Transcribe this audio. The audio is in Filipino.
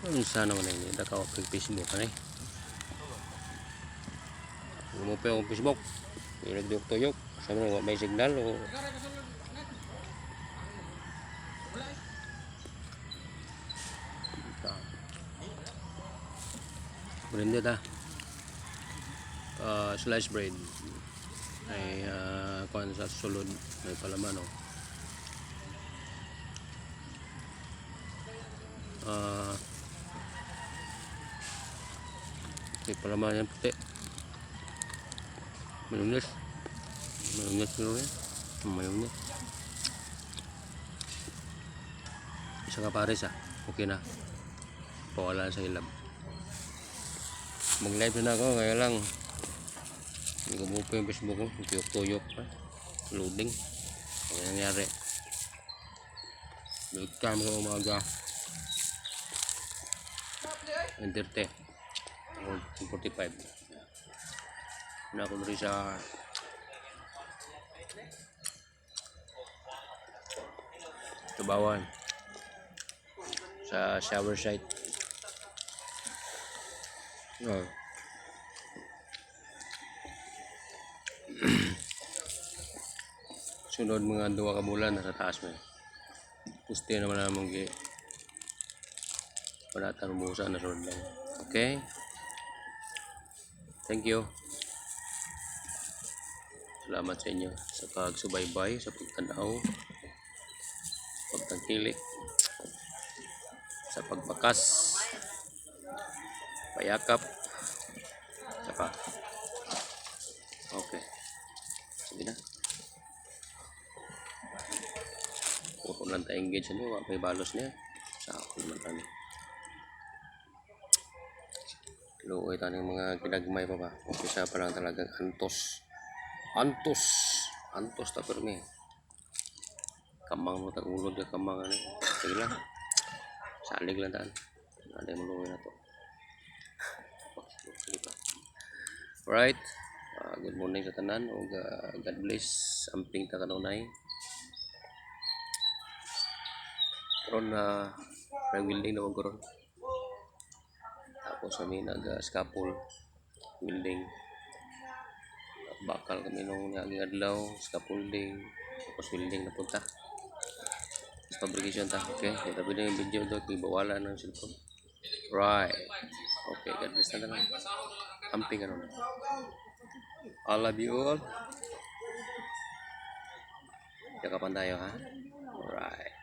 Unsa naman ini dakaw kay Facebook ani. Mo pa ang Facebook. Ilagdok tuyok. Sa mga may signal o branded slice bread ay kuan sa sulod may palaman may palaman yang puti mayonnaise mayonnaise isa ka pares okay na pawala sa ilab. Mag-live na ako, kaya lang hindi ko bupo yung Facebook ko, tuyok-tuyok pa loading, ano nangyari load cam ko umaga 1:30 1:45 na ako rin sa Tubawan sa shower site. Sunod mga 2 ka bulan nasa taas mo. Puste naman namang panatang musa na sunod lang. Okay? Thank you. Salamat sa inyo sa pagsubaybay, sa pagtanaw, pagtangkilik, sa pagbakas, payakap, saka okay. Sige na. Puro lang tayo engage niyo, may balos niya. Sa ako naman tayo. Luoy tayo ng mga kinagmay pa ba. Umpisa pa lang talagang antos. Antos ta permi. Kamang mo tagulod ka kamang ano. Sige lang. Salig lang taan. Ada yang meluoy na to. Alright. Good morning sa tanan. God bless. Amping ta kanunay. Karon na building na magkaroon. Tapos kami nag-scaffold building. Bakal kami nung naging adlaw, scaffolding, tapos building na punta. Tapos fabrication ta. Okay, ito na yung video doon. Ibawala ng cellphone. Right. Okay, God bless na lang. Amping ano. I love you all. Yakapan tayo ha. Alright.